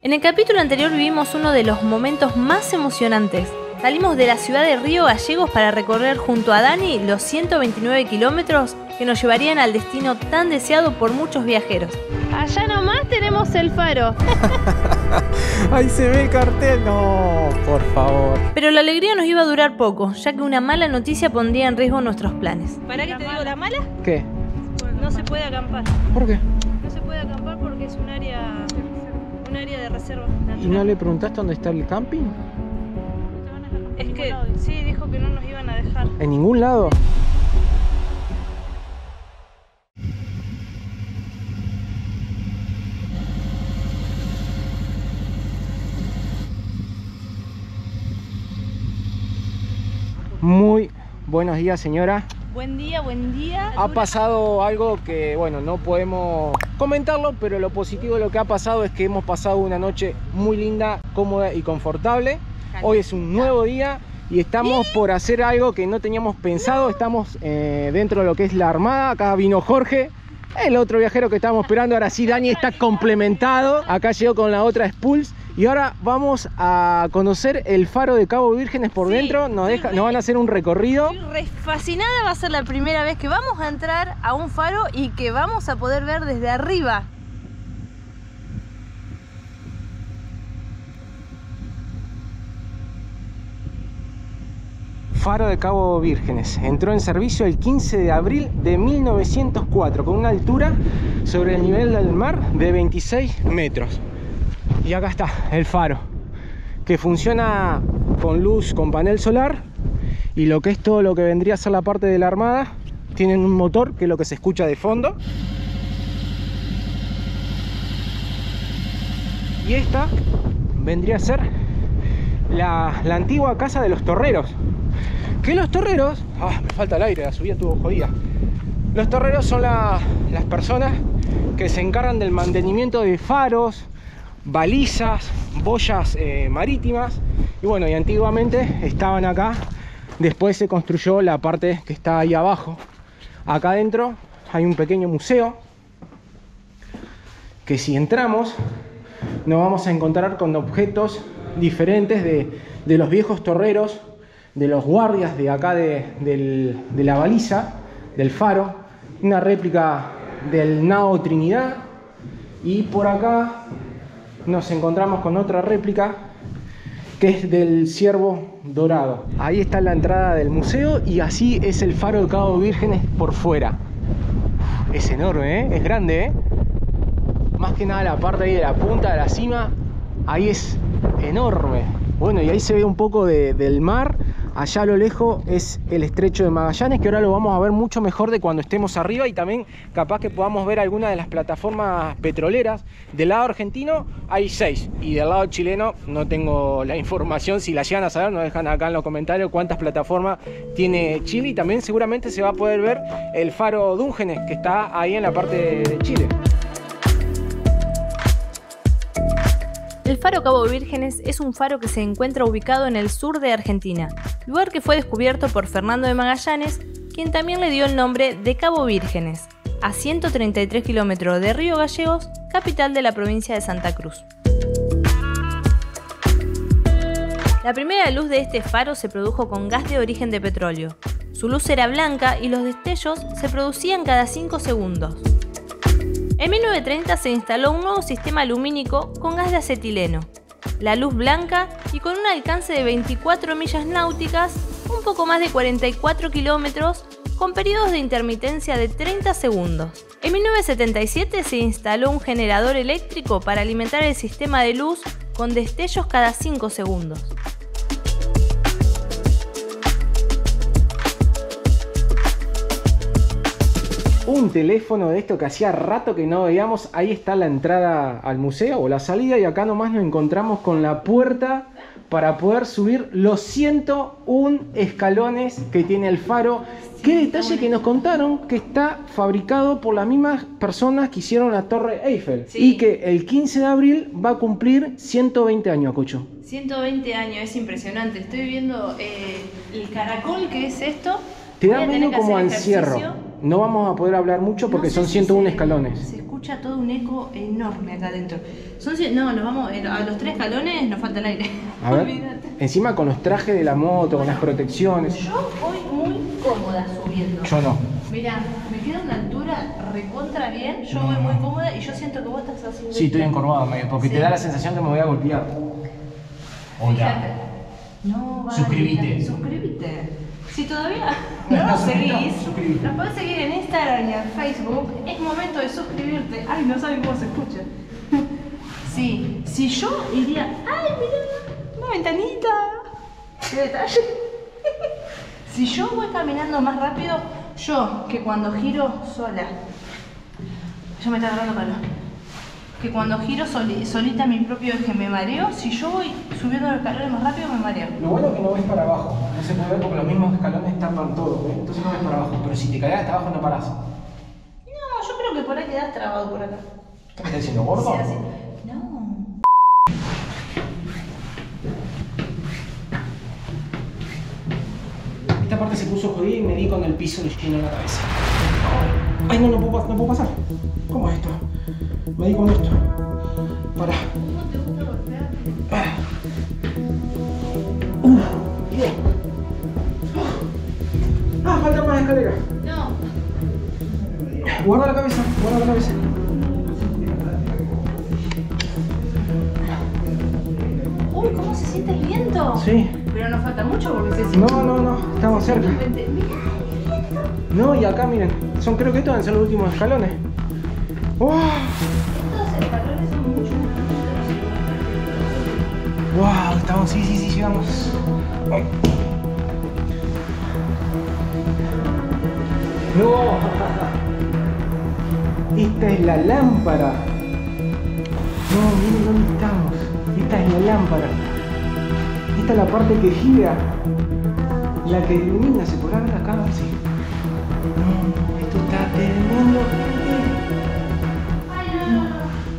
En el capítulo anterior vivimos uno de los momentos más emocionantes. Salimos de la ciudad de Río Gallegos para recorrer junto a Dani los 129 kilómetros que nos llevarían al destino tan deseado por muchos viajeros. Allá nomás tenemos el faro. Ahí se ve el cartel. No, por favor. Pero la alegría nos iba a durar poco, ya que una mala noticia pondría en riesgo nuestros planes. ¿Para qué te digo la mala? ¿Qué? No se puede acampar. ¿Por qué? No se puede acampar porque es un área de reserva natural. ¿Y no le preguntaste dónde está el camping? Es que sí, dijo que no nos iban a dejar. ¿En ningún lado? Muy buenos días, señora. Buen día, buen día. Ha pasado algo que, bueno, no podemos comentarlo, pero lo positivo de lo que ha pasado es que hemos pasado una noche muy linda, cómoda y confortable. Hoy es un nuevo día y estamos por hacer algo que no teníamos pensado. Estamos dentro de lo que es la Armada. Acá vino Jorge, el otro viajero que estábamos esperando. Ahora sí, Dani está complementado. Acá llegó con la otra Spulse. Y ahora vamos a conocer el faro de Cabo Vírgenes por dentro. Nos van a hacer un recorrido. Estoy re fascinada, va a ser la primera vez que vamos a entrar a un faro y que vamos a poder ver desde arriba. Faro de Cabo Vírgenes. Entró en servicio el 15 de abril de 1904 con una altura sobre el nivel del mar de 26 metros. Y acá está el faro, que funciona con luz, con panel solar, y lo que es todo lo que vendría a ser la parte de la Armada. Tienen un motor, que es lo que se escucha de fondo. Y esta vendría a ser la antigua casa de los torreros. Que los torreros... me falta el aire, la subida estuvo jodida. Los torreros son las personas que se encargan del mantenimiento de faros, balizas, boyas marítimas. Y bueno, y antiguamente estaban acá. Después se construyó la parte que está ahí abajo. Acá adentro hay un pequeño museo, que si entramos nos vamos a encontrar con objetos diferentes de los viejos torreros, de los guardias de acá de la baliza, del faro. Una réplica del Nao Trinidad. Y por acá nos encontramos con otra réplica que es del Ciervo Dorado. Ahí está la entrada del museo y así es el faro de Cabo Vírgenes por fuera. Es enorme, ¿eh? Es grande, ¿eh? Más que nada la parte ahí de la punta, de la cima, ahí es enorme. Bueno, y ahí se ve un poco del mar. Allá a lo lejos es el estrecho de Magallanes, que ahora lo vamos a ver mucho mejor de cuando estemos arriba, y también capaz que podamos ver alguna de las plataformas petroleras. Del lado argentino hay 6 y del lado chileno no tengo la información. Si la llegan a saber, nos dejan acá en los comentarios cuántas plataformas tiene Chile, y también seguramente se va a poder ver el faro Dúngenes, que está ahí en la parte de Chile. El faro Cabo Vírgenes es un faro que se encuentra ubicado en el sur de Argentina, lugar que fue descubierto por Fernando de Magallanes, quien también le dio el nombre de Cabo Vírgenes, a 133 kilómetros de Río Gallegos, capital de la provincia de Santa Cruz. La primera luz de este faro se produjo con gas de origen de petróleo. Su luz era blanca y los destellos se producían cada 5 segundos. En 1930 se instaló un nuevo sistema lumínico con gas de acetileno, la luz blanca, y con un alcance de 24 millas náuticas, un poco más de 44 kilómetros, con periodos de intermitencia de 30 segundos. En 1977 se instaló un generador eléctrico para alimentar el sistema de luz con destellos cada 5 segundos. Un teléfono de esto que hacía rato que no veíamos. Ahí está la entrada al museo o la salida, y acá nomás nos encontramos con la puerta para poder subir los 101 escalones que tiene el faro. Qué detalle que nos contaron que está fabricado por las mismas personas que hicieron la Torre Eiffel. Sí. Y que el 15 de abril va a cumplir 120 años, Cocho. 120 años, es impresionante. Estoy viendo el caracol, que es esto. Te da medio como encierro. no vamos a poder hablar mucho porque son 101 escalones. Se escucha todo un eco enorme acá adentro. No, nos vamos a los 3 escalones, nos falta el aire. A ver, Olvídate. encima con los trajes de la moto, con las protecciones. Yo voy muy cómoda subiendo. Yo no. Mirá, me queda una altura recontra bien, yo voy muy cómoda y yo siento que vos estás haciendo... Sí, estoy encorvado medio, porque te da la sensación que me voy a golpear. Fíjate. No, vale. Suscríbete. Si todavía no nos seguís, suscríbete. nos podés seguir en Instagram y en Facebook. Es momento de suscribirte. Ay, no saben cómo se escucha. Sí, si yo iría... ¡Ay, mirá! Una ventanita. ¡Qué detalle! Si yo voy caminando más rápido, yo que cuando giro sola... Ya me está agarrando calor. Que cuando giro solita mi propio eje me mareo. Si yo voy subiendo los escalones más rápido me mareo. Lo bueno es que no ves para abajo, no se puede ver porque los mismos escalones tapan todo, ¿eh? Entonces no ves para abajo, pero si te caes hasta abajo no parás. No, yo creo que por ahí quedás trabado por acá. ¿Qué me estás diciendo, gordo? Sí, así. No. Esta parte se puso jodida y me di con el piso lleno en la cabeza. Ay, no puedo pasar. ¿Cómo es esto? Me di con esto. Pará. ¿Cómo te gusta golpearte? Bien. Falta más escalera. No. Guarda la cabeza, guarda la cabeza. Uy, ¿cómo se siente el viento? Sí. Pero nos falta mucho porque se siente... No, estamos cerca. Mirá el viento. No, y acá miren, creo que estos van a ser los últimos escalones. ¡Wow! Estos escalones son mucho más... ¡Wow! Estamos, sí, llegamos. Ay. ¡No! Esta es la lámpara. No, miren dónde estamos. Esta es la lámpara. Esta es la parte que gira. La que ilumina. ¿Se podrá ver acá? Sí. No, esto está tremendo.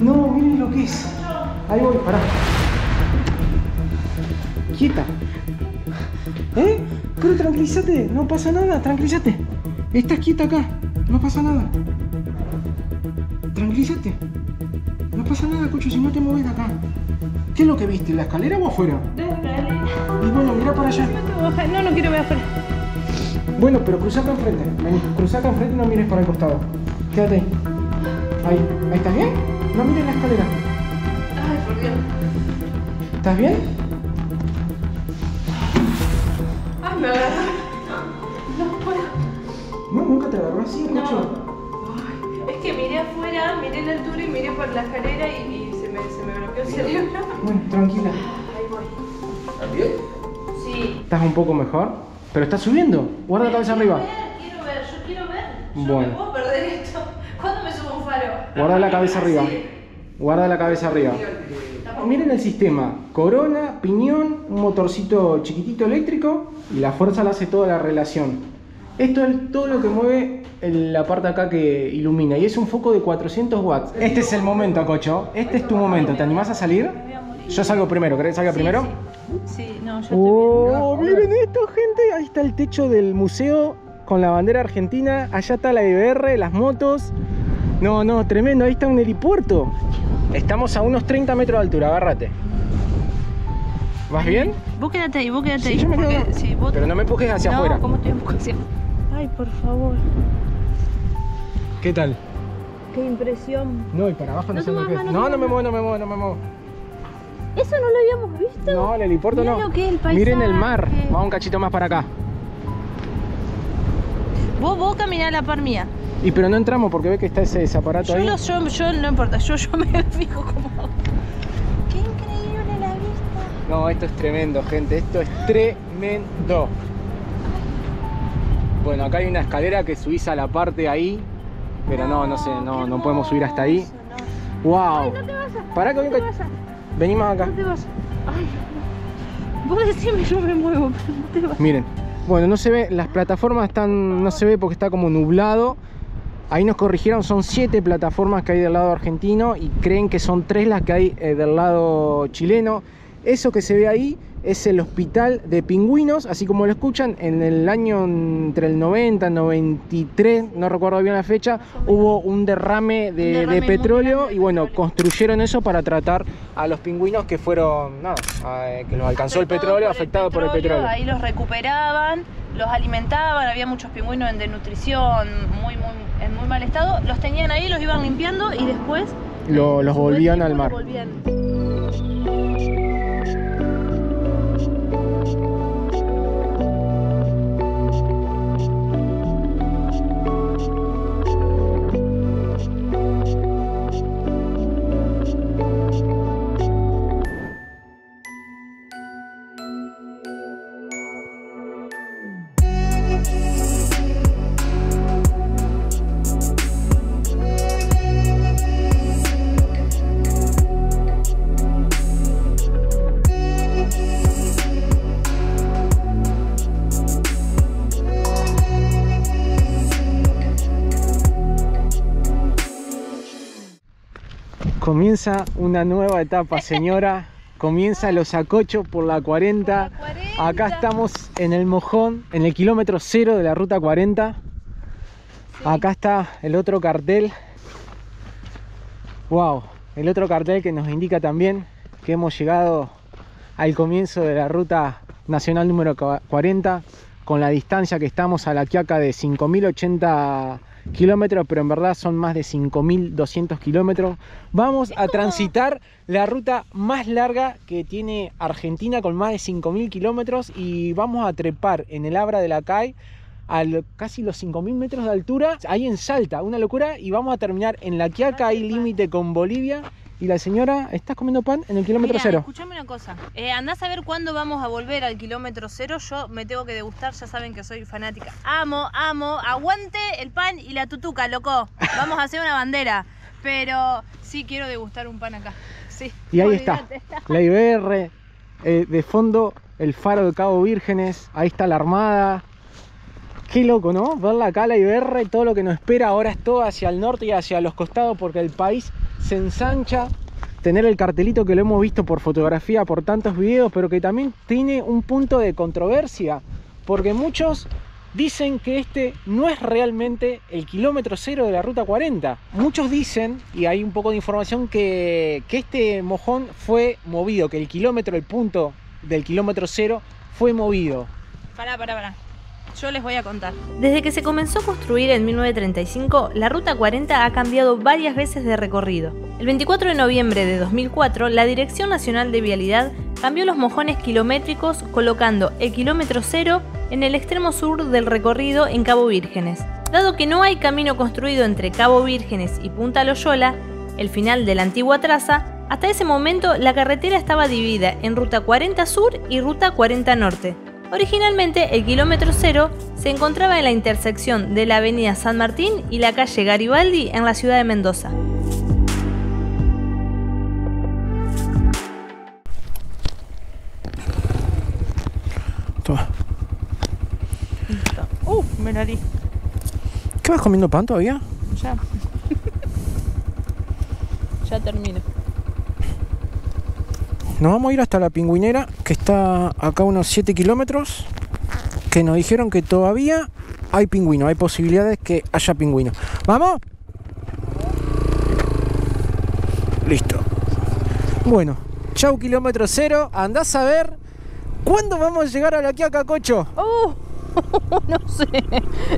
No, miren lo que es. Ahí voy, pará. Quieta. Pero tranquilízate, no pasa nada, tranquilízate. Estás quieta acá, no pasa nada. Tranquilízate. No pasa nada, Cocho, si no te mueves de acá. ¿Qué es lo que viste? ¿La escalera o afuera? La escalera. Y bueno, mira para allá. No quiero ver afuera. Bueno, pero cruzá acá enfrente. Vení, cruzá acá enfrente y no mires para el costado. Quédate ahí. Ahí estás bien. No mires la escalera. Ay, por Dios. ¿Estás bien? Ay, me agarró. No puedo. No, nunca te agarró así, Cocho. Ay, es que miré afuera, miré la altura y miré por la escalera y se me bloqueó el cerebro. Bueno, tranquila. Ahí voy. ¿Estás bien? Sí. ¿Estás un poco mejor? Pero estás subiendo. Guarda la cabeza arriba. Yo quiero ver. Bueno. No puedo perder esto. ¿Cuándo me subo a un faro? Guarda la cabeza arriba. Sí. Guarda la cabeza arriba. Miren el sistema. Corona, piñón, un motorcito chiquitito eléctrico y la fuerza la hace toda la relación. Esto es todo lo que mueve la parte acá que ilumina y es un foco de 400 watts. Este es el momento, Cocho. Este es tu momento. ¿Te animás a salir? Yo salgo primero. ¿Querés que salga primero? Sí, no, yo estoy Oh, miren esto, gente. Ahí está el techo del museo con la bandera argentina. Allá está la IBR, las motos. No, tremendo. Ahí está un helipuerto. Estamos a unos 30 metros de altura. Agárrate. ¿Vas bien? Vos quédate ahí, Sí, yo me quedo acá. sí, vos... Pero no me empujes hacia afuera. ¿Cómo te empujo hacia afuera? Ay, por favor. ¿Qué tal? Qué impresión. No, y para abajo no No se te me muevas, queda. no te No me muevo. ¿Eso no lo habíamos visto? No, el helipuerto Mirá no. lo que es el paisaje. Miren el mar. Vamos un cachito más para acá. Vos caminás a la par mía. Y pero no entramos porque ve que está ese aparato ahí. Yo no importa, yo me fijo como... Qué increíble la vista. No, esto es tremendo, gente. Esto es tremendo. Bueno, acá hay una escalera que subís a la parte ahí. Pero no sé, no podemos subir hasta ahí. ¡Wow! Ay, no te vas a... Pará que no te vas a... venimos acá. No te vas a... Ay, no. Vos decime, yo me muevo, pero no te vas. Miren, bueno, no se ve, las plataformas no se ve porque está como nublado. Ahí nos corrigieron, son 7 plataformas que hay del lado argentino y creen que son 3 las que hay del lado chileno. Eso que se ve ahí es el hospital de pingüinos, así como lo escuchan. En el año entre el 90 y 93, no recuerdo bien la fecha, hubo un derrame de petróleo y bueno, construyeron eso para tratar a los pingüinos que fueron, nada, que los alcanzó el petróleo, afectados por el petróleo. Ahí los recuperaban, los alimentaban, había muchos pingüinos en desnutrición, en muy mal estado, los tenían ahí, los iban limpiando y después los volvían al mar. Comienza una nueva etapa, señora. Comienza los Sacochos por la 40. Acá estamos en el mojón, en el kilómetro 0 de la ruta 40. Sí. Acá está el otro cartel. Wow, el otro cartel que nos indica también que hemos llegado al comienzo de la ruta nacional número 40, con la distancia que estamos a La Quiaca de 5.080 kilómetros, pero en verdad son más de 5.200 kilómetros. Vamos a transitar la ruta más larga que tiene Argentina, con más de 5.000 kilómetros, y vamos a trepar en el Abra de la CAI a casi los 5.000 metros de altura, ahí en Salta, una locura, y vamos a terminar en La Quiaca, ahí límite con Bolivia. Y la señora, ¿estás comiendo pan en el kilómetro 0? Escuchame una cosa, andás a ver cuándo vamos a volver al kilómetro 0. Yo me tengo que degustar, ya saben que soy fanática. Amo, aguante el pan y la tutuca, loco. Vamos a hacer una bandera. Pero sí quiero degustar un pan acá. Sí. Y ahí está, la IBR, de fondo el faro de Cabo Vírgenes, ahí está la Armada. Qué loco, ¿no? Verla acá, la IBR, todo lo que nos espera ahora es todo hacia el norte y hacia los costados, porque el país se ensancha. Tener el cartelito que lo hemos visto por fotografía, por tantos videos, pero que también tiene un punto de controversia, porque muchos dicen que este no es realmente el kilómetro 0 de la ruta 40. Muchos dicen, y hay un poco de información, que este mojón fue movido, que el punto del kilómetro 0 fue movido. Pará. Yo les voy a contar. Desde que se comenzó a construir en 1935, la Ruta 40 ha cambiado varias veces de recorrido. El 24 de noviembre de 2004, la Dirección Nacional de Vialidad cambió los mojones kilométricos, colocando el kilómetro 0 en el extremo sur del recorrido en Cabo Vírgenes. Dado que no hay camino construido entre Cabo Vírgenes y Punta Loyola, el final de la antigua traza, hasta ese momento la carretera estaba dividida en Ruta 40 Sur y Ruta 40 Norte. Originalmente, el kilómetro 0 se encontraba en la intersección de la avenida San Martín y la calle Garibaldi en la ciudad de Mendoza. Toma. Me nariz. ¿Qué vas comiendo pan todavía? Ya. Ya termino. Nos vamos a ir hasta la Pingüinera, que está acá a unos 7 kilómetros, que nos dijeron que todavía hay pingüinos, hay posibilidades que haya pingüinos. ¿Vamos? Listo. Bueno, chau kilómetro 0, andás a ver cuándo vamos a llegar a La Quiaca, Cocho. No sé,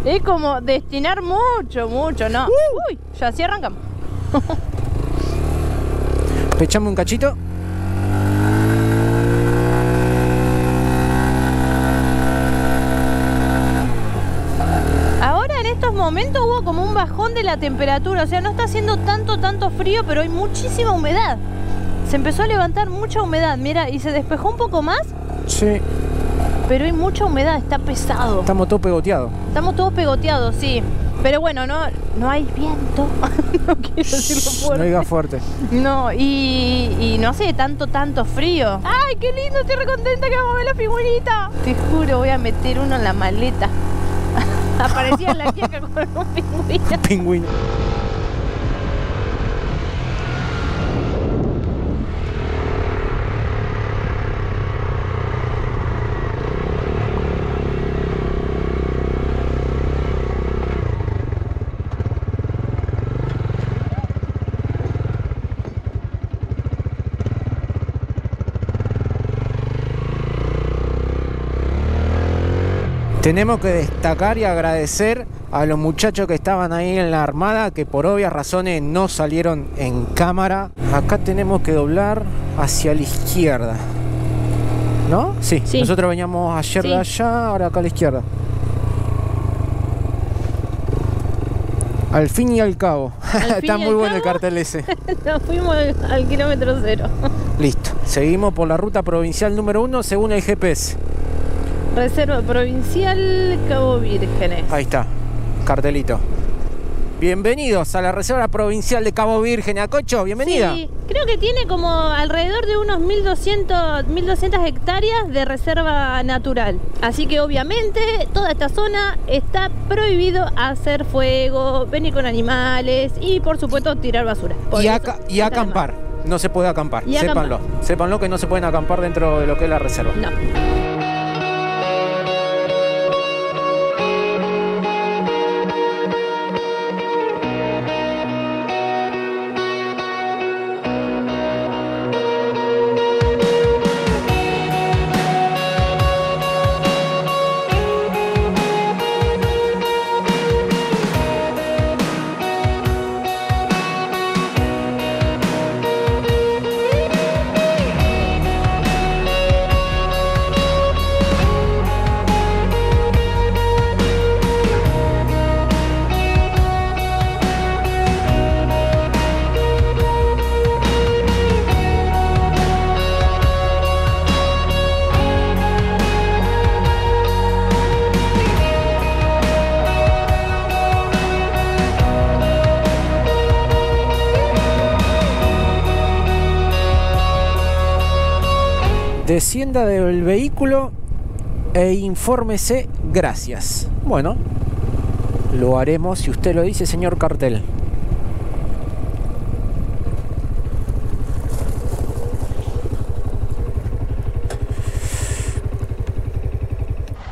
es como destinar mucho, ¿no? Uy, ya así arrancamos. Pechame un cachito. Momento hubo como un bajón de la temperatura, o sea, no está haciendo tanto frío, pero hay muchísima humedad. Se empezó a levantar mucha humedad, mira, y se despejó un poco más. Sí. Pero hay mucha humedad, está pesado. Estamos todos pegoteados. Estamos todos pegoteados, sí. Pero bueno, no hay viento. No quiero decirlo fuerte. No digas fuerte. No, y no sé, tanto frío. ¡Ay, qué lindo! Estoy re contenta que vamos a ver la figurita. Te juro, voy a meter uno en la maleta. Aparecía en La Quiaca con un pingüino. Un pingüino. Tenemos que destacar y agradecer a los muchachos que estaban ahí en la armada, que por obvias razones no salieron en cámara. Acá tenemos que doblar hacia la izquierda, ¿no? Sí, sí. Nosotros veníamos ayer de allá, ahora acá a la izquierda. Al fin y al cabo. Está muy bueno el cartel ese. Nos fuimos al kilómetro 0. Listo. Seguimos por la ruta provincial número 1 según el GPS. Reserva Provincial Cabo Vírgenes. Ahí está, cartelito. Bienvenidos a la Reserva Provincial de Cabo Vírgenes. Acocho, bienvenida. Sí, creo que tiene como alrededor de unos 1200 hectáreas de reserva natural. Así que obviamente toda esta zona está prohibido hacer fuego, venir con animales y por supuesto tirar basura. Y acampar. No se puede acampar, sépanlo. Sépanlo que no se pueden acampar dentro de lo que es la reserva. No. Descienda del vehículo e infórmese, gracias. Bueno, lo haremos si usted lo dice, señor cartel.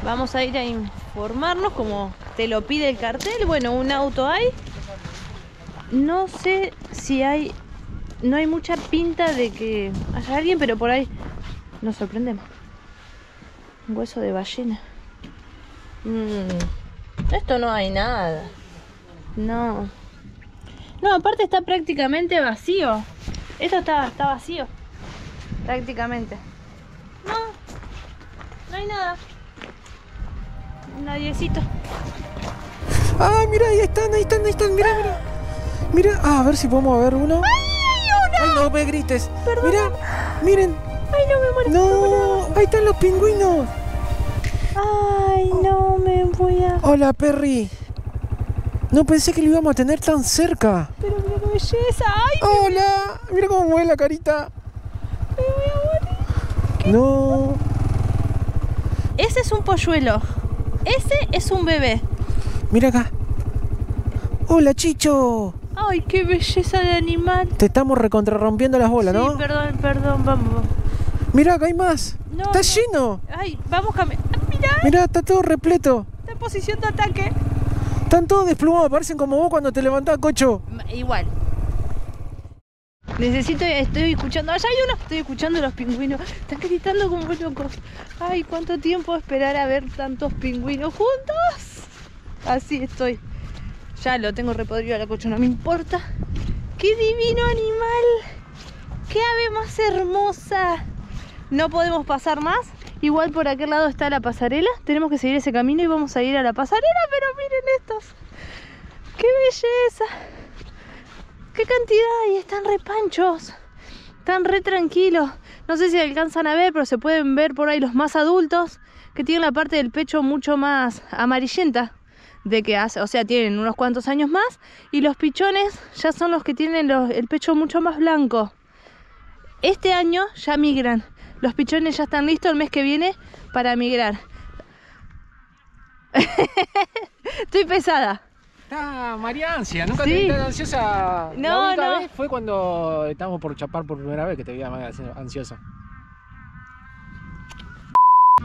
Vamos a ir a informarnos como te lo pide el cartel. Bueno, un auto hay. No sé si hay... No hay mucha pinta de que haya alguien, pero por ahí nos sorprendemos. Un hueso de ballena. Esto no hay nada. No. No, aparte está prácticamente vacío. Esto está vacío. Prácticamente. No hay nada. Nadiecito. Ah, mira, ahí están. Mira, a ver si podemos ver uno. ¡Ay, no me grites! Perdón. Mira, miren. ¡Ay, no me muero! ¡No! ¡Ahí están los pingüinos! ¡Ay, no me voy a... ¡Hola, Perry! No pensé que lo íbamos a tener tan cerca. Pero mira qué belleza. ¡Ay! ¡Hola! Mira cómo mueve la carita. Me voy a morir. No. Ese es un polluelo. Ese es un bebé. Mira acá. ¡Hola, Chicho! ¡Ay, qué belleza de animal! Te estamos recontrarrompiendo las bolas, ¿no? Sí, perdón, vamos. Mirá, acá hay más. No, ¡Está lleno! ¡Ay, vamos, mirá! Mirá, está todo repleto. Está en posición de ataque. Están todos desplumados, parecen como vos cuando te levantás, Cocho. Igual. Estoy escuchando, allá hay uno. Estoy escuchando los pingüinos. Están gritando como locos. Ay, cuánto tiempo esperar a ver tantos pingüinos juntos. Así estoy. Ya lo tengo repodrido a la Cocho, no me importa. ¡Qué divino animal! ¡Qué ave más hermosa! No podemos pasar más. Igual por aquel lado está la pasarela. Tenemos que seguir ese camino y vamos a ir a la pasarela. Pero miren estos. ¡Qué belleza! ¡Qué cantidad! Y están re panchos. Están re tranquilos. No sé si alcanzan a ver, pero se pueden ver por ahí los más adultos, que tienen la parte del pecho mucho más amarillenta de que hace, o sea, tienen unos cuantos años más, y los pichones ya son los que tienen el pecho mucho más blanco. Este año ya migran. Los pichones ya están listos el mes que viene para migrar. Estoy pesada. Está María Ansia, nunca Sí. te vi tan ansiosa. No, la única no. vez fue cuando estábamos por chapar por primera vez que te veía más ansiosa.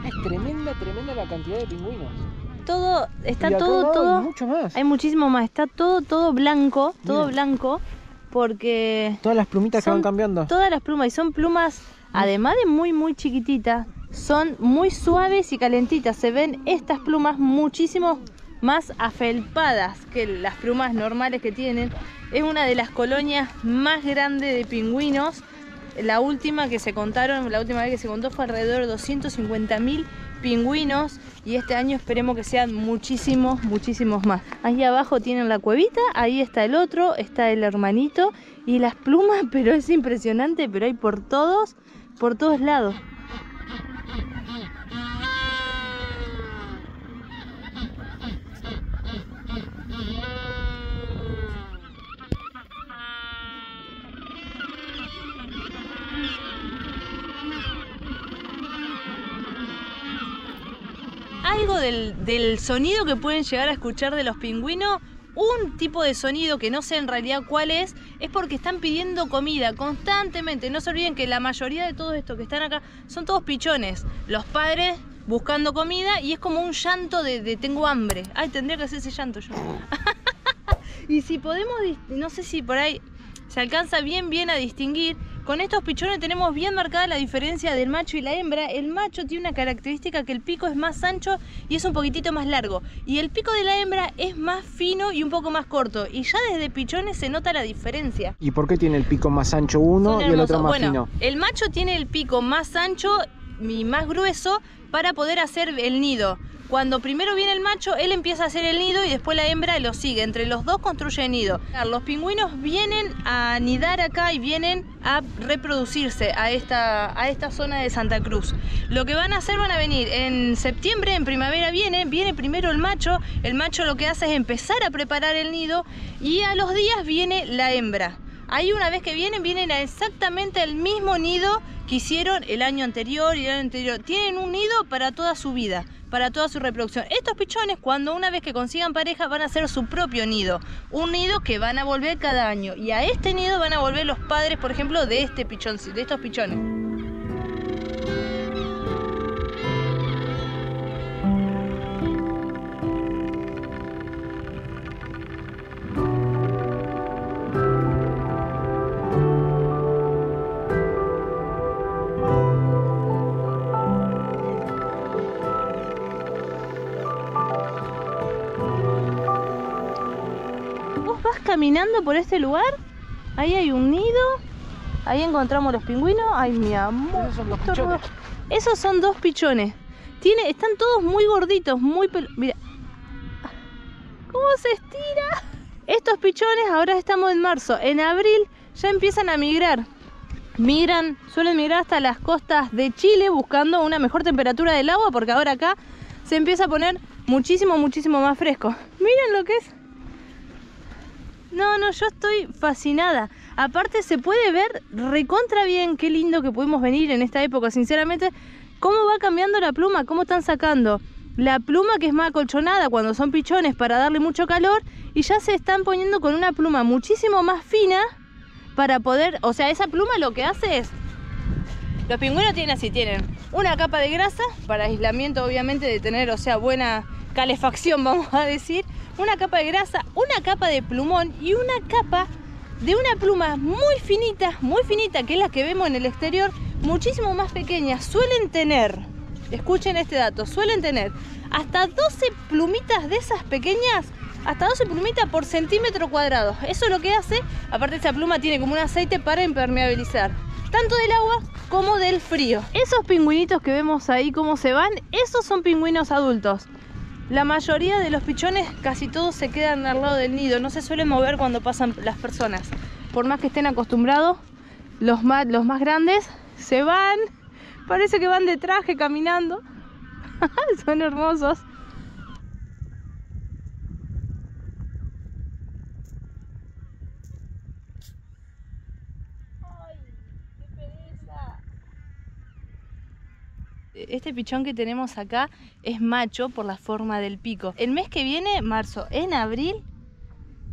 Es tremenda la cantidad de pingüinos. Todo, está Y acá al lado todo. hay mucho más. Hay muchísimo más. Está todo blanco, todo Mira. blanco, porque Todas las plumitas que son van cambiando. todas las plumas, y son plumas, además de muy chiquititas, son muy suaves y calentitas. Se ven estas plumas muchísimo más afelpadas que las plumas normales que tienen. Es una de las colonias más grandes de pingüinos. La última vez que se contó fue alrededor de 250.000 pingüinos, y este año esperemos que sean muchísimos más. Ahí abajo tienen la cuevita, ahí está el otro, está el hermanito, y las plumas, pero es impresionante, pero hay por todos lados. Algo del sonido que pueden llegar a escuchar de los pingüinos, un tipo de sonido que no sé en realidad cuál es porque están pidiendo comida constantemente. No se olviden que la mayoría de todos estos que están acá son todos pichones, los padres buscando comida, y es como un llanto de tengo hambre. Ay, tendría que hacer ese llanto yo. Y si podemos, no sé si por ahí se alcanza bien a distinguir. Con estos pichones tenemos bien marcada la diferencia del macho y la hembra. El macho tiene una característica que el pico es más ancho y es un poquitito más largo. Y el pico de la hembra es más fino y un poco más corto. Y ya desde pichones se nota la diferencia. ¿Y por qué tiene el pico más ancho uno y el otro más fino? El macho tiene el pico más ancho y más grueso para poder hacer el nido. Cuando primero viene el macho, él empieza a hacer el nido y después la hembra lo sigue. Entre los dos construye el nido. Los pingüinos vienen a anidar acá y vienen a reproducirse a esta zona de Santa Cruz. Lo que van a hacer, van a venir en septiembre, en primavera viene primero el macho. El macho lo que hace es empezar a preparar el nido, y a los días viene la hembra. Ahí una vez que vienen a exactamente el mismo nido que hicieron el año anterior y el año anterior. Tienen un nido para toda su vida, para toda su reproducción. Estos pichones, cuando una vez que consigan pareja, van a hacer su propio nido. Un nido que van a volver cada año. Y a este nido van a volver los padres, por ejemplo, de estos pichones. Caminando por este lugar, ahí hay un nido, ahí encontramos los pingüinos. Ay, mi amor, esos son los pichones. Esos son dos pichones. Están todos muy gorditos, mira cómo se estira. Estos pichones, ahora estamos en marzo, en abril ya empiezan a migrar. Suelen migrar hasta las costas de Chile buscando una mejor temperatura del agua, porque ahora acá se empieza a poner muchísimo más fresco. Miren lo que es. No, yo estoy fascinada. Aparte se puede ver recontra bien, qué lindo que pudimos venir en esta época, sinceramente. Cómo va cambiando la pluma, cómo están sacando la pluma que es más acolchonada cuando son pichones para darle mucho calor, y ya se están poniendo con una pluma muchísimo más fina para poder, o sea, esa pluma lo que hace es, los pingüinos tienen una capa de grasa para aislamiento, obviamente, de tener, o sea, buena calefacción, vamos a decir. Una capa de grasa, una capa de plumón y una capa de una pluma muy finita, que es la que vemos en el exterior, muchísimo más pequeña. Suelen tener, escuchen este dato, suelen tener hasta 12 plumitas de esas pequeñas, hasta 12 plumitas por centímetro cuadrado. Eso es lo que hace. Aparte, esa pluma tiene como un aceite para impermeabilizar tanto del agua como del frío. Esos pingüinitos que vemos ahí cómo se van, esos son pingüinos adultos. La mayoría de los pichones, casi todos se quedan al lado del nido, no se suelen mover cuando pasan las personas. Por más que estén acostumbrados, los más grandes se van, parece que van de traje caminando. Son hermosos. Este pichón que tenemos acá es macho por la forma del pico. El mes que viene, marzo, en abril,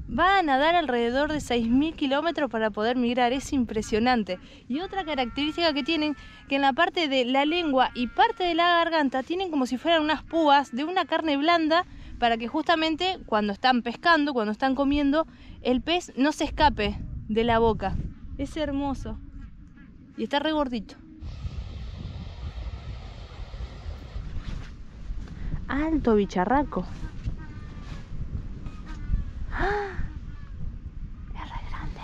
va a nadar alrededor de 6.000 kilómetros para poder migrar. Es impresionante. Y otra característica que tienen, que en la parte de la lengua y parte de la garganta tienen como si fueran unas púas de una carne blanda, para que justamente cuando están pescando, cuando están comiendo, el pez no se escape de la boca. Es hermoso. Y está re gordito. alto bicharraco. ¡Ah! Es re grande.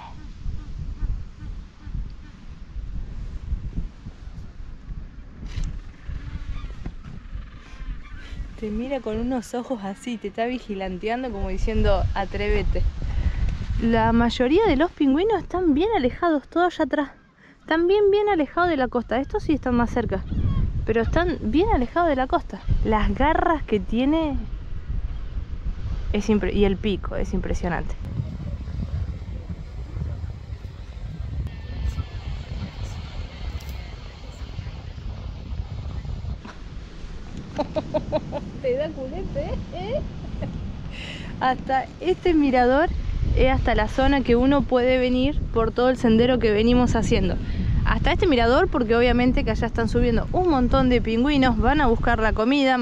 Te mira con unos ojos así, te está vigilanteando como diciendo, atrévete. La mayoría de los pingüinos están bien alejados, todos allá atrás. Están bien alejados de la costa. Estos sí están más cerca, pero están bien alejados de la costa. Las garras que tiene y el pico es impresionante. Te da culete, ¿eh? Hasta este mirador es hasta la zona que uno puede venir por todo el sendero que venimos haciendo. Hasta este mirador, porque obviamente que allá están subiendo un montón de pingüinos, van a buscar la comida,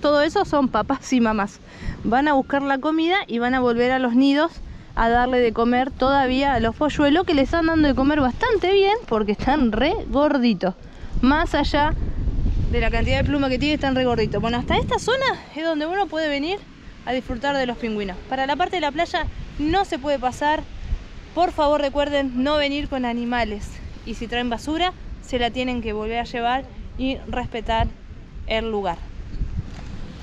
todo eso son papás y mamás. Van a buscar la comida y van a volver a los nidos a darle de comer todavía a los polluelos, que les están dando de comer bastante bien porque están re gorditos. Más allá de la cantidad de pluma que tiene, están re gorditos. Bueno, hasta esta zona es donde uno puede venir a disfrutar de los pingüinos. Para la parte de la playa no se puede pasar. Por favor, recuerden no venir con animales. Y si traen basura, se la tienen que volver a llevar y respetar el lugar.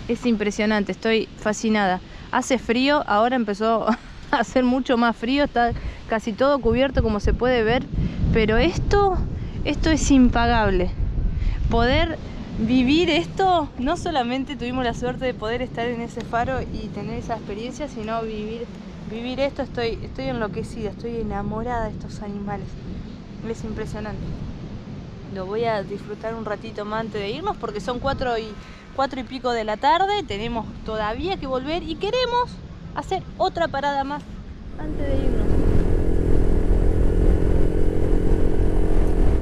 Es impresionante, estoy fascinada. Hace frío, ahora empezó a hacer mucho más frío, está casi todo cubierto como se puede ver, pero esto es impagable. Poder vivir esto, no solamente tuvimos la suerte de poder estar en ese faro y tener esa experiencia, sino vivir esto, estoy enloquecida, estoy enamorada de estos animales. Es impresionante. Lo voy a disfrutar un ratito más antes de irnos porque son 4 y pico de la tarde. Tenemos todavía que volver y queremos hacer otra parada más antes de irnos.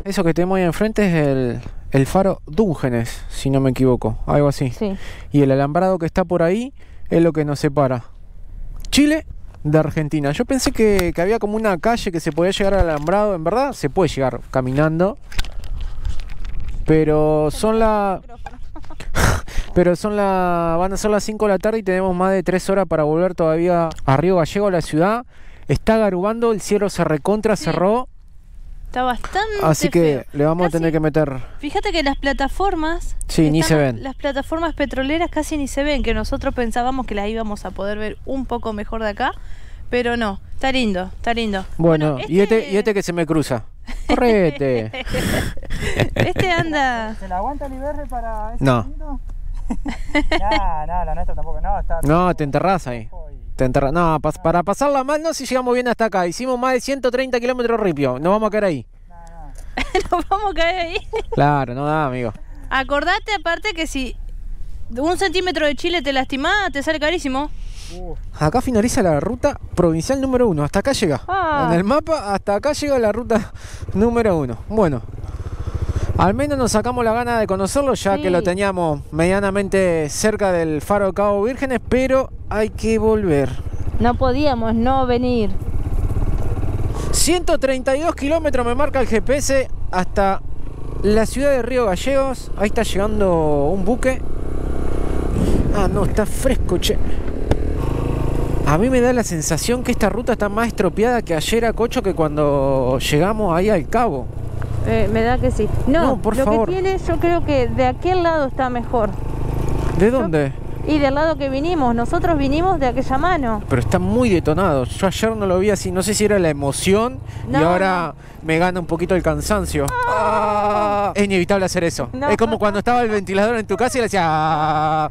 Eso que tenemos ahí enfrente es el faro Dungeness, si no me equivoco, algo así. Sí. Y el alambrado que está por ahí es lo que nos separa Chile de Argentina. Yo pensé que había como una calle que se podía llegar al alambrado. En verdad se puede llegar caminando, pero van a ser las 5 de la tarde y tenemos más de 3 horas para volver todavía a Río Gallegos, a la ciudad. Está garubando, el cielo se recontra cerró. Está bastante así que feo. le vamos a tener que meter. Fíjate que las plataformas, sí, ni se ven. Las plataformas petroleras casi ni se ven, que nosotros pensábamos que las íbamos a poder ver un poco mejor de acá, pero no. Está lindo, está lindo. Bueno, y este que se me cruza. Correte. Este anda. ¿Se la aguanta el IBR para ese No. camino? No, la nuestra tampoco. No, te enterrás ahí. No, para pasarla mal, no, si llegamos bien hasta acá. Hicimos más de 130 kilómetros ripio. Nos vamos a quedar ahí. Nos vamos a caer ahí. Claro, no da, amigo. Acordate aparte que si 1 centímetro de chile te lastimás, te sale carísimo. Acá finaliza la ruta provincial número 1. Hasta acá llega. En el mapa, hasta acá llega la ruta número 1. Bueno, al menos nos sacamos la gana de conocerlo, ya que lo teníamos medianamente cerca del faro de Cabo Vírgenes, pero hay que volver. No podíamos no venir. 132 kilómetros me marca el GPS hasta la ciudad de Río Gallegos. Ahí está llegando un buque. Ah, no, está fresco, che. A mí me da la sensación que esta ruta está más estropeada que ayer a Cocho, que cuando llegamos ahí al cabo. Me da que sí. No, por favor. Que tiene, yo creo que de aquel lado está mejor. ¿De dónde? Y del lado que vinimos. Nosotros vinimos de aquella mano. Pero está muy detonado. Yo ayer no lo vi así. No sé si era la emoción y ahora me gana un poquito el cansancio. Es inevitable hacer eso. Es como cuando estaba el ventilador en tu casa y le decía...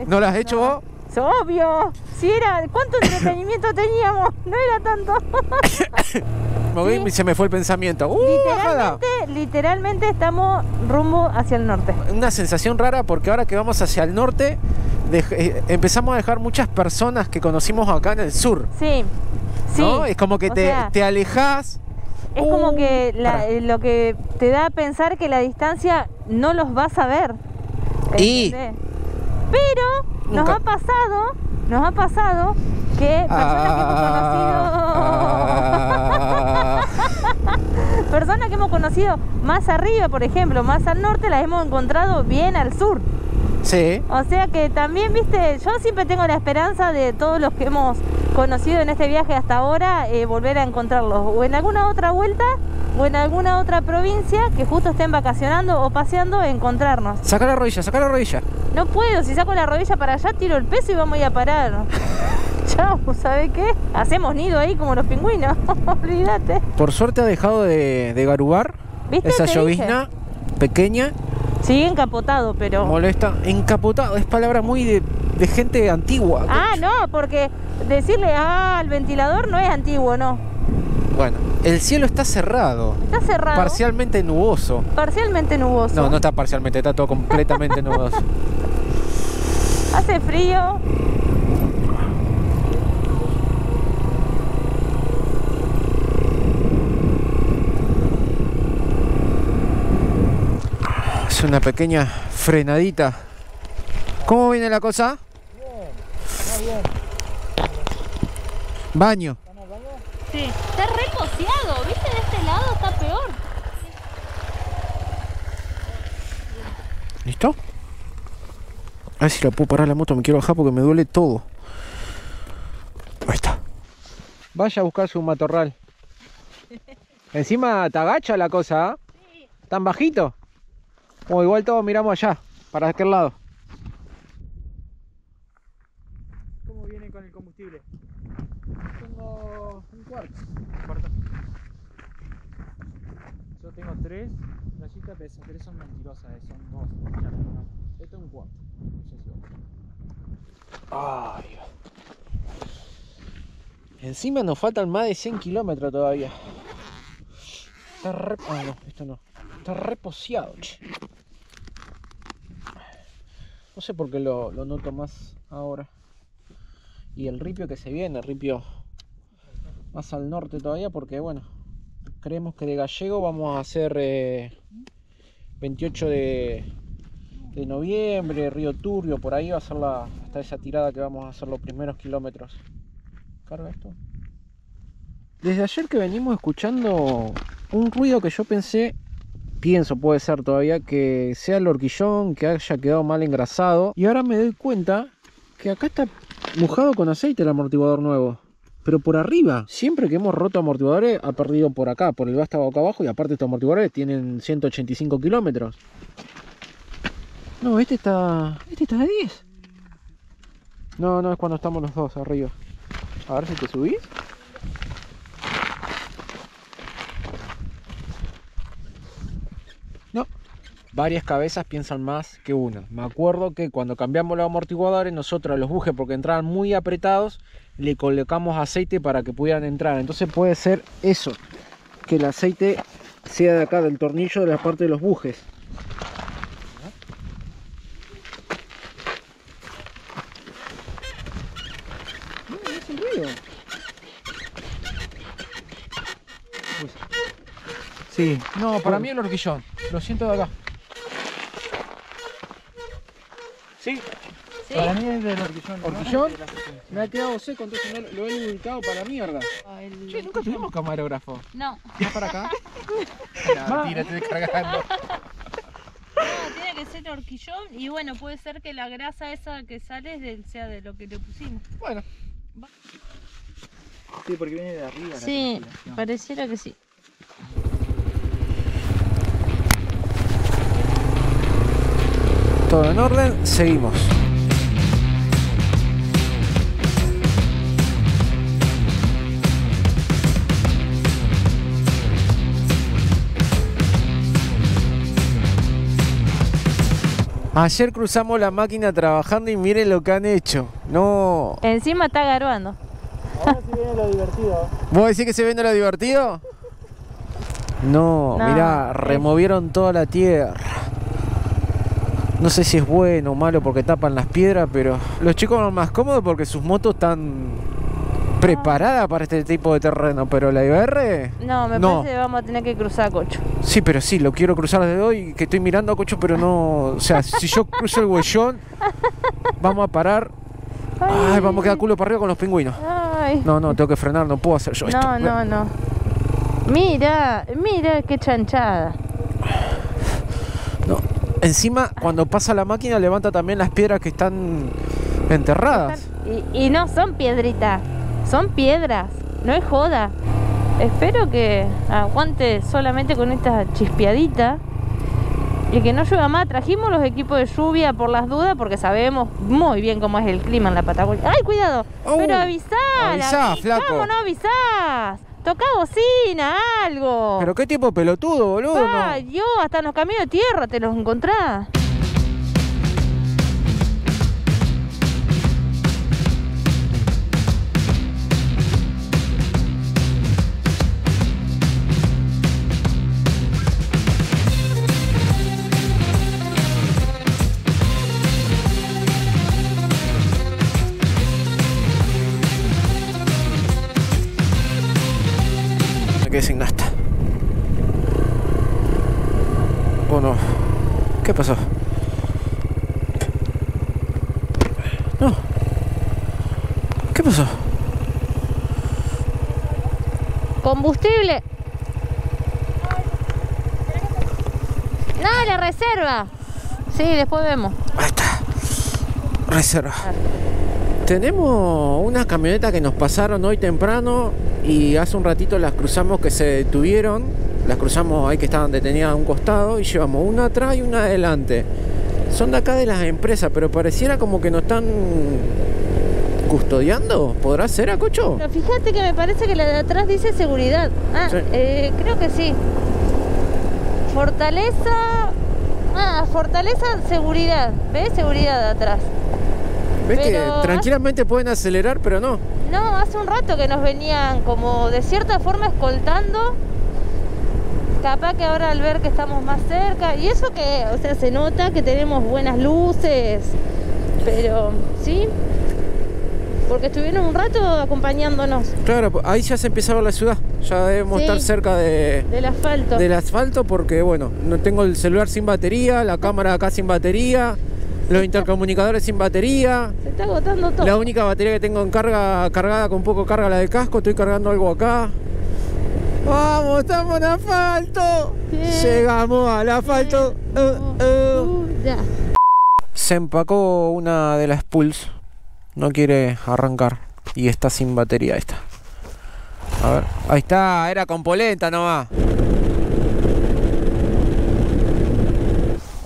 ¿No lo has hecho vos? Es obvio. Si era... ¿Cuánto entretenimiento teníamos? No era tanto. Se me fue el pensamiento. Literalmente estamos rumbo hacia el norte. Una sensación rara porque ahora que vamos hacia el norte empezamos a dejar muchas personas que conocimos acá en el sur. Sí, ¿no? Es como que te alejás. Es como que lo que te da a pensar que la distancia no los vas a ver. Pero nos ha pasado que personas que hemos conocido más arriba, por ejemplo, más al norte, las hemos encontrado bien al sur. Sí. O sea que también, viste, yo siempre tengo la esperanza de todos los que hemos conocido en este viaje hasta ahora, volver a encontrarlos. O en alguna otra vuelta, o en alguna otra provincia que justo estén vacacionando o paseando, encontrarnos. Saca la rodilla, saca la rodilla. No puedo, si saco la rodilla para allá, tiro el peso y vamos a ir a parar. Chao, ¿sabe qué? Hacemos nido ahí como los pingüinos, olvídate. Por suerte ha dejado de garubar. ¿Viste? Esa Te llovizna pequeña. Sigue encapotado, pero... Molesta. Encapotado, es palabra muy de gente antigua. Ah, no, porque decirle al ventilador no es antiguo, no. Bueno, el cielo está cerrado. Está cerrado. Parcialmente nuboso. Parcialmente nuboso. No, no está parcialmente, está todo completamente nuboso. Hace frío. Es una pequeña frenadita. ¿Cómo viene la cosa? Muy bien. Baño. Sí, está reposeado, ¿viste? De este lado está peor. ¿Listo? A ver si la puedo parar la moto, me quiero bajar porque me duele todo. Ahí está. Vaya a buscarse un matorral. Encima te agacha la cosa, ¿ah? Sí. ¿Tan bajito? O igual todos miramos allá, para aquel lado. ¿Cómo viene con el combustible? Tengo un cuarto. Yo tengo 3. La cita pesa, 3 son mentirosas, son 2. Esto es un cuarto. No sé si va. Ay. Encima nos faltan más de 100 kilómetros todavía. Está re... Ah, no, esto no. Está reposeado, che. No sé por qué lo noto más ahora. Y el ripio que se viene, el ripio más al norte todavía, porque bueno, creemos que de Gallego vamos a hacer 28 de noviembre, Río Turbio, por ahí va a ser hasta esa tirada que vamos a hacer los primeros kilómetros. ¿Carga esto? Desde ayer que venimos escuchando un ruido que yo pienso puede ser todavía que sea el horquillón, que haya quedado mal engrasado. Y ahora me doy cuenta que acá está mojado con aceite el amortiguador nuevo. Pero por arriba, siempre que hemos roto amortiguadores, ha perdido por acá, por el vástago acá abajo. Y aparte estos amortiguadores tienen 185 kilómetros. No, este está de 10. No, es cuando estamos los dos arriba. A ver si te subís. No. Varias cabezas piensan más que una. Me acuerdo que cuando cambiamos los amortiguadores, nosotros a los bujes, porque entraban muy apretados, le colocamos aceite para que pudieran entrar. Entonces puede ser eso, que el aceite sea de acá, del tornillo de la parte de los bujes. No, no es un ruido. Sí, no, para mí el horquillón. Lo siento de acá. ¿Sí? ¿Sí? Para mí es del horquillón. ¿Horquillón? Me ha quedado seco, entonces no, lo he ubicado para la mierda. Che, nunca tuvimos camarógrafo. No. ¿Más para acá? No, mentira, estoy descargando. No, tiene que ser horquillón y bueno, puede ser que la grasa esa que sale sea de lo que le pusimos. Bueno. Sí, porque viene de arriba. Sí, la circulación. pareciera que sí. Todo en orden, seguimos. Ayer cruzamos la máquina trabajando y miren lo que han hecho. No. Encima está garuando. Ahora sí viene lo divertido. ¿Vos decís que se viene lo divertido? No, No, mirá, removieron toda la tierra. No sé si es bueno o malo porque tapan las piedras, pero los chicos van más cómodos porque sus motos están preparadas para este tipo de terreno, pero la IBR... No, me parece que vamos a tener que cruzar Cocho. Sí, pero sí, lo quiero cruzar desde hoy, que estoy mirando a Cocho, pero no... O sea, si yo cruzo el huellón, vamos a parar... Ay, vamos a quedar culo para arriba con los pingüinos. Ay. No, tengo que frenar, no puedo hacer yo esto. No. Mira qué chanchada. No, Encima, cuando pasa la máquina, levanta también las piedras que están enterradas. Y no son piedritas, son piedras, no es joda. Espero que aguante solamente con esta chispeadita y que no llueva más. Trajimos los equipos de lluvia por las dudas porque sabemos muy bien cómo es el clima en la Patagonia. ¡Ay, cuidado! Pero avisá, flaco. ¿Cómo no avisás? Tocá bocina, algo. Pero qué tipo pelotudo, boludo. Ay, Dios, hasta en los caminos de tierra te los encontrás. Me quedé sin nafta. ¿O no? ¿Qué pasó? No. ¿Qué pasó? Combustible. No, la reserva. Sí, después vemos. Ahí está. Reserva. Tenemos una camioneta que nos pasaron hoy temprano y hace un ratito las cruzamos que se detuvieron. Las cruzamos ahí que estaban detenidas a un costado y llevamos una atrás y una adelante. Son de acá de las empresas, pero pareciera como que nos están custodiando. ¿Podrá ser, Acocho? Pero fíjate que me parece que la de atrás dice seguridad. Sí. Creo que sí. Fortaleza. Fortaleza, seguridad. ¿Ves? Seguridad de atrás. ¿Ves Pero que tranquilamente pueden acelerar, pero no? No, hace un rato que nos venían como de cierta forma escoltando. Capaz que ahora al ver que estamos más cerca. Y eso que, o sea, se nota que tenemos buenas luces. Pero, ¿sí? Porque estuvieron un rato acompañándonos. Claro, ahí ya se empieza a ver la ciudad. Ya debemos estar cerca del asfalto. Del asfalto porque, bueno, no tengo el celular sin batería, la cámara acá sin batería, los intercomunicadores sin batería. Se está agotando todo. La única batería que tengo en cargada con poco carga la del casco. Estoy cargando algo acá. ¡Vamos! ¡Estamos en asfalto! Llegamos al asfalto. Ya. Se empacó una de las pools. No quiere arrancar. Y está sin batería esta. A ver. Ahí está. Era con polenta nomás.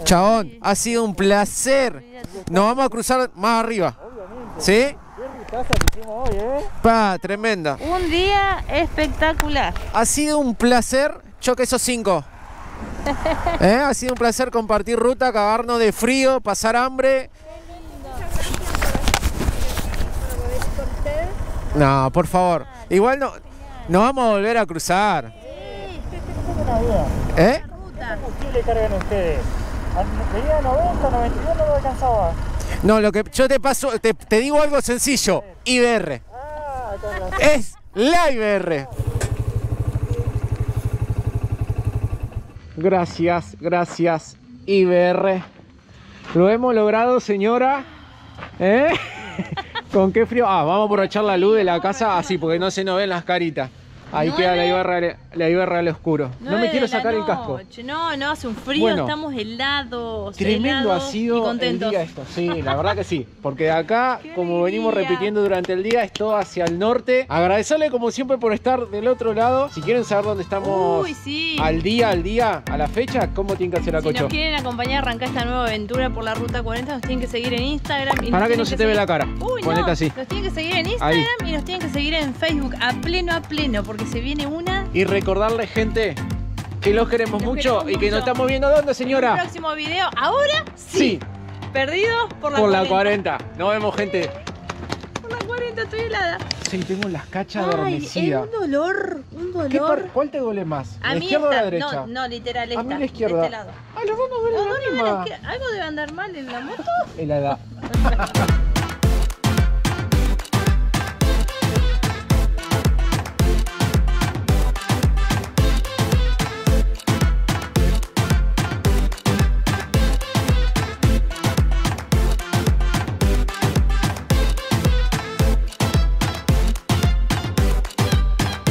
Chabón, ha sido un placer. Nos vamos a cruzar más arriba. ¿Sí? Pa, tremenda. Un día espectacular. Ha sido un placer. Choque esos 5. Ha sido un placer compartir ruta, cagarnos de frío, pasar hambre. No, por favor. Igual no vamos a volver a cruzar. ¿Eh? ¿Qué le cargan ustedes? Venía a 90, 92, no lo alcanzaba. No, lo que yo te paso, te digo algo sencillo. IBR. Es la IBR. Gracias, IBR. Lo hemos logrado, señora. ¿Eh? ¿Con qué frío? Vamos a aprovechar la luz de la casa así, porque no se nos ven las caritas. Ahí queda la IBR al oscuro. No me quiero sacar el casco. No, hace un frío, bueno, estamos helados. Tremendo ha sido el día esto. Sí, la verdad que sí. Porque de acá, como venimos repitiendo durante el día, es todo hacia el norte. Agradecerle como siempre por estar del otro lado. Si quieren saber dónde estamos al día, a la fecha, ¿cómo tienen que hacer, Acocho? Si nos quieren acompañar a arrancar esta nueva aventura por la Ruta 40, nos tienen que seguir en Instagram. Para que no se te ve la cara. Ponete así. Nos tienen que seguir en Instagram y nos tienen que seguir en Facebook a pleno, porque se viene una. Y recordarle, gente, que los queremos mucho y que nos estamos viendo. ¿Dónde, señora? En el próximo video. ¿Ahora? Sí. Perdidos por la 40. La 40. Nos vemos, gente. Por la 40, estoy helada. Sí, tengo las cachas adormecidas. Un dolor. ¿Cuál te duele más? ¿La izquierda o la derecha? No, literal, esta. A mí la izquierda. De este lado. Los dos nos duelen la misma. ¿Algo debe andar mal en la moto? Es la edad.